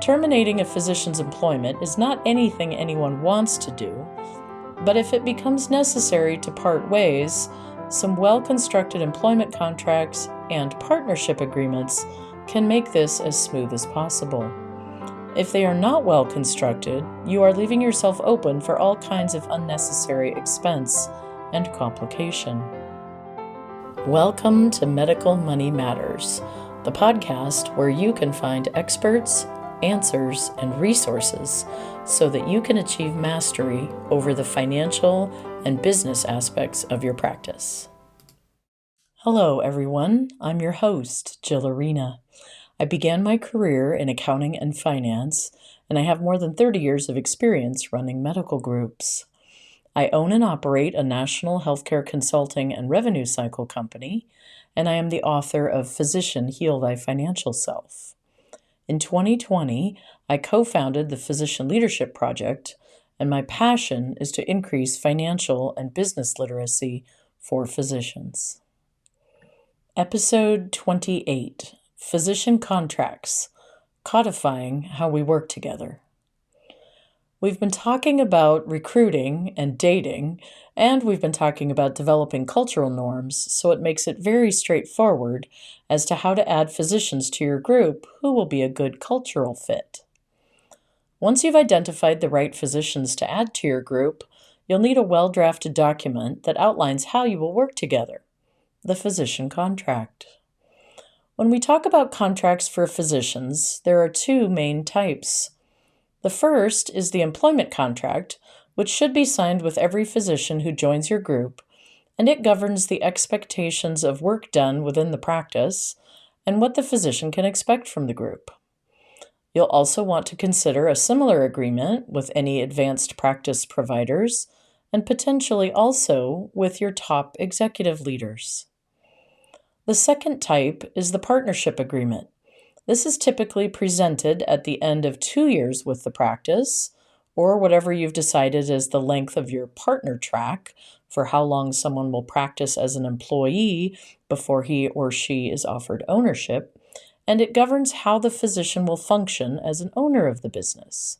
Terminating a physician's employment is not anything anyone wants to do, but if it becomes necessary to part ways, some well-constructed employment contracts and partnership agreements can make this as smooth as possible. If they are not well constructed, you are leaving yourself open for all kinds of unnecessary expense and complication. Welcome to Medical Money Matters, the podcast where you can find experts, answers, and resources so that you can achieve mastery over the financial and business aspects of your practice. Hello, everyone. I'm your host, Jill Arena. I began my career in accounting and finance, and I have more than 30 years of experience running medical groups. I own and operate a national healthcare consulting and revenue cycle company, and I am the author of Physician Heal Thy Financial Self. In 2020, I co-founded the Physician Leadership Project, and my passion is to increase financial and business literacy for physicians. Episode 28, Physician Contracts, Codifying How We Work Together. We've been talking about recruiting and dating, and we've been talking about developing cultural norms, so it makes it very straightforward as to how to add physicians to your group who will be a good cultural fit. Once you've identified the right physicians to add to your group, you'll need a well-drafted document that outlines how you will work together, the physician contract. When we talk about contracts for physicians, there are two main types. The first is the employment contract, which should be signed with every physician who joins your group, and it governs the expectations of work done within the practice and what the physician can expect from the group. You'll also want to consider a similar agreement with any advanced practice providers and potentially also with your top executive leaders. The second type is the partnership agreement. This is typically presented at the end of 2 years with the practice, or whatever you've decided is the length of your partner track for how long someone will practice as an employee before he or she is offered ownership, and it governs how the physician will function as an owner of the business.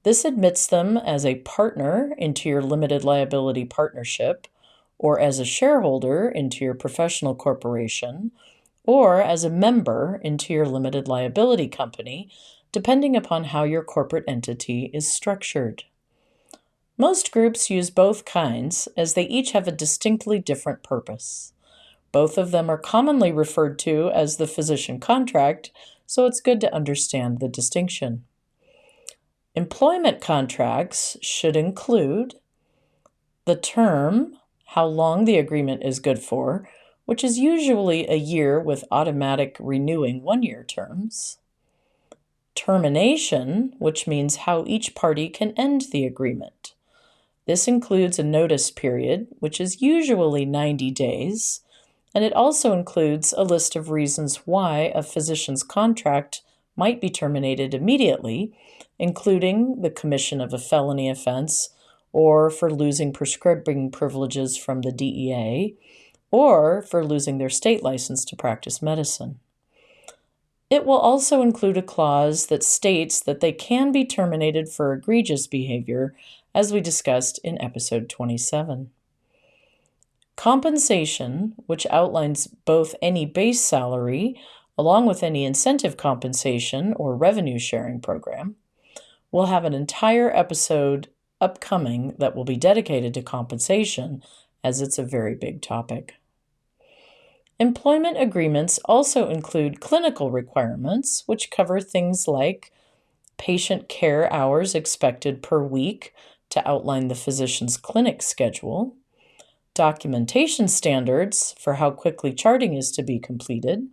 This admits them as a partner into your limited liability partnership, or as a shareholder into your professional corporation, or as a member into your limited liability company, depending upon how your corporate entity is structured. Most groups use both kinds as they each have a distinctly different purpose. Both of them are commonly referred to as the physician contract, so it's good to understand the distinction. Employment contracts should include the term, how long the agreement is good for, which is usually a year with automatic renewing 1-year terms. Termination, which means how each party can end the agreement. This includes a notice period, which is usually 90 days, and it also includes a list of reasons why a physician's contract might be terminated immediately, including the commission of a felony offense, or for losing prescribing privileges from the DEA, or for losing their state license to practice medicine. It will also include a clause that states that they can be terminated for egregious behavior, as we discussed in episode 27. Compensation, which outlines both any base salary along with any incentive compensation or revenue sharing program, will have an entire episode upcoming that will be dedicated to compensation, as it's a very big topic. Employment agreements also include clinical requirements, which cover things like patient care hours expected per week to outline the physician's clinic schedule, documentation standards for how quickly charting is to be completed.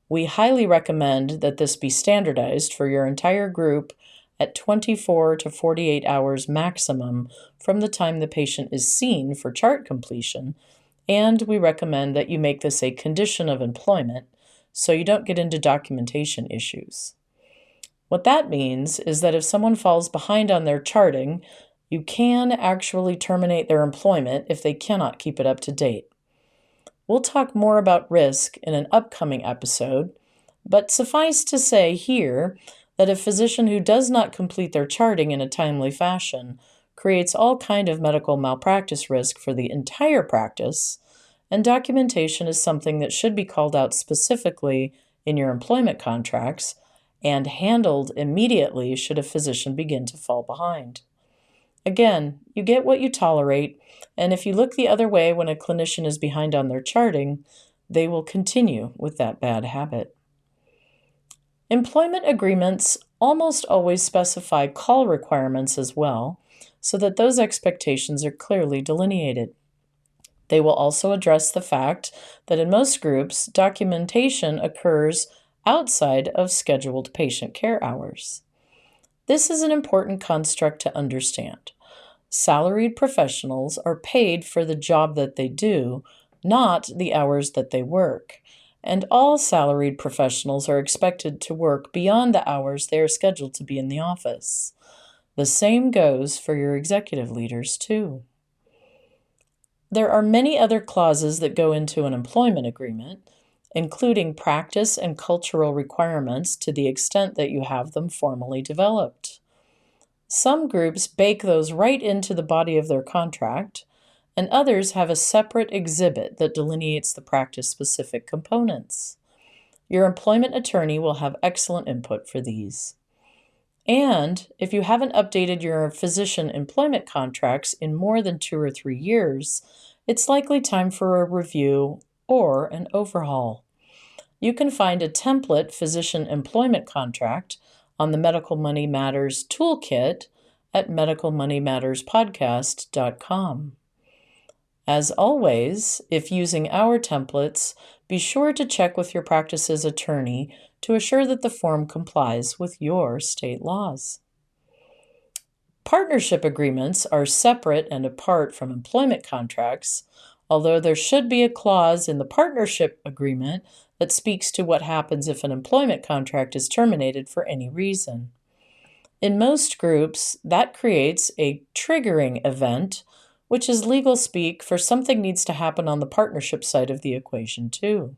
We highly recommend that this be standardized for your entire group at 24 to 48 hours maximum from the time the patient is seen for chart completion, and we recommend that you make this a condition of employment so you don't get into documentation issues. What that means is that if someone falls behind on their charting, you can actually terminate their employment if they cannot keep it up to date. We'll talk more about risk in an upcoming episode, but suffice to say here that a physician who does not complete their charting in a timely fashion creates all kind of medical malpractice risk for the entire practice, and documentation is something that should be called out specifically in your employment contracts and handled immediately should a physician begin to fall behind. Again, you get what you tolerate, and if you look the other way when a clinician is behind on their charting, they will continue with that bad habit. Employment agreements almost always specify call requirements as well, so that those expectations are clearly delineated. They will also address the fact that in most groups, documentation occurs outside of scheduled patient care hours. This is an important construct to understand. Salaried professionals are paid for the job that they do, not the hours that they work. And all salaried professionals are expected to work beyond the hours they are scheduled to be in the office. The same goes for your executive leaders, too. There are many other clauses that go into an employment agreement, including practice and cultural requirements to the extent that you have them formally developed. Some groups bake those right into the body of their contract, and others have a separate exhibit that delineates the practice-specific components. Your employment attorney will have excellent input for these. And if you haven't updated your physician employment contracts in more than 2 or 3 years, it's likely time for a review or an overhaul. You can find a template physician employment contract on the Medical Money Matters Toolkit at medicalmoneymatterspodcast.com. As always, if using our templates, be sure to check with your practice's attorney to assure that the form complies with your state laws. Partnership agreements are separate and apart from employment contracts, although there should be a clause in the partnership agreement that speaks to what happens if an employment contract is terminated for any reason. In most groups, that creates a triggering event, which is legal speak for something needs to happen on the partnership side of the equation too.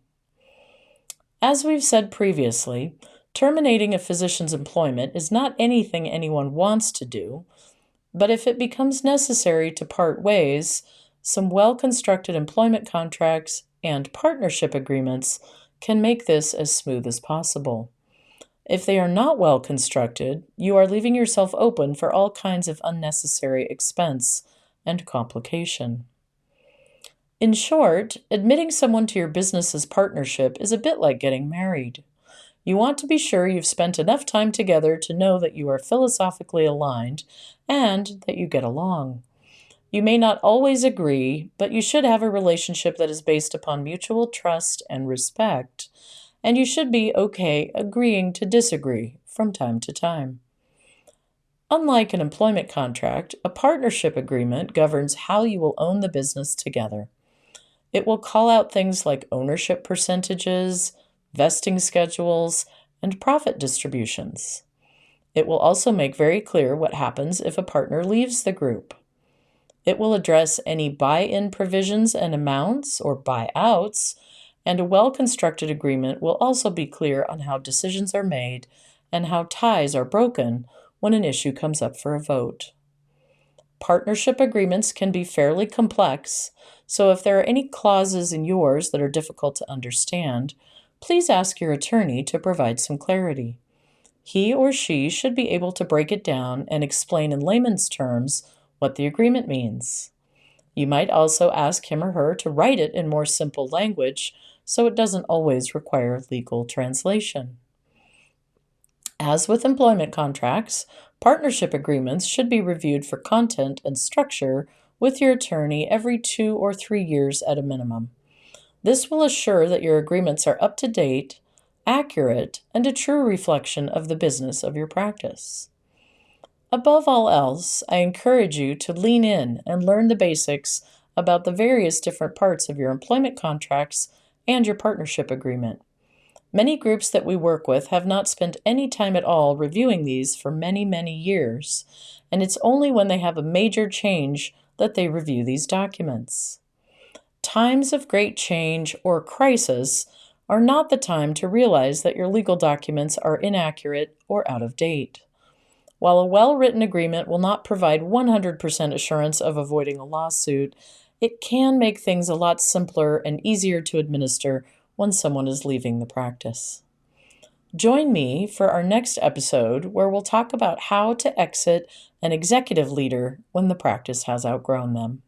As we've said previously, terminating a physician's employment is not anything anyone wants to do, but if it becomes necessary to part ways, some well-constructed employment contracts and partnership agreements can make this as smooth as possible. If they are not well constructed, you are leaving yourself open for all kinds of unnecessary expense and complication. In short, admitting someone to your business's partnership is a bit like getting married. You want to be sure you've spent enough time together to know that you are philosophically aligned and that you get along. You may not always agree, but you should have a relationship that is based upon mutual trust and respect, and you should be okay agreeing to disagree from time to time. Unlike an employment contract, a partnership agreement governs how you will own the business together. It will call out things like ownership percentages, vesting schedules, and profit distributions. It will also make very clear what happens if a partner leaves the group. It will address any buy-in provisions and amounts, or buyouts, and a well-constructed agreement will also be clear on how decisions are made and how ties are broken when an issue comes up for a vote. Partnership agreements can be fairly complex, so if there are any clauses in yours that are difficult to understand, please ask your attorney to provide some clarity. He or she should be able to break it down and explain in layman's terms what the agreement means. You might also ask him or her to write it in more simple language so it doesn't always require legal translation. As with employment contracts, partnership agreements should be reviewed for content and structure with your attorney every 2 or 3 years at a minimum. This will assure that your agreements are up to date, accurate, and a true reflection of the business of your practice. Above all else, I encourage you to lean in and learn the basics about the various different parts of your employment contracts and your partnership agreement. Many groups that we work with have not spent any time at all reviewing these for many, many years, and it's only when they have a major change that they review these documents. Times of great change or crisis are not the time to realize that your legal documents are inaccurate or out of date. While a well-written agreement will not provide 100% assurance of avoiding a lawsuit, it can make things a lot simpler and easier to administer when someone is leaving the practice. Join me for our next episode where we'll talk about how to exit an executive leader when the practice has outgrown them.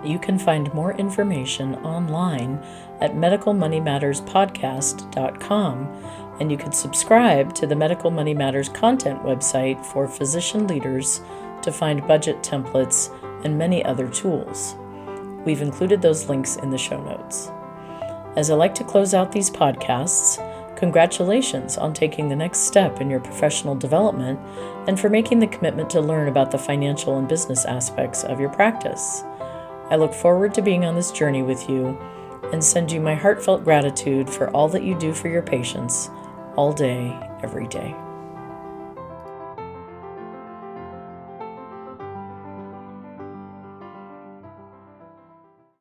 You can find more information online at medicalmoneymatterspodcast.com, and you can subscribe to the Medical Money Matters content website for physician leaders to find budget templates and many other tools. We've included those links in the show notes. As I like to close out these podcasts, congratulations on taking the next step in your professional development and for making the commitment to learn about the financial and business aspects of your practice. I look forward to being on this journey with you and send you my heartfelt gratitude for all that you do for your patients all day, every day.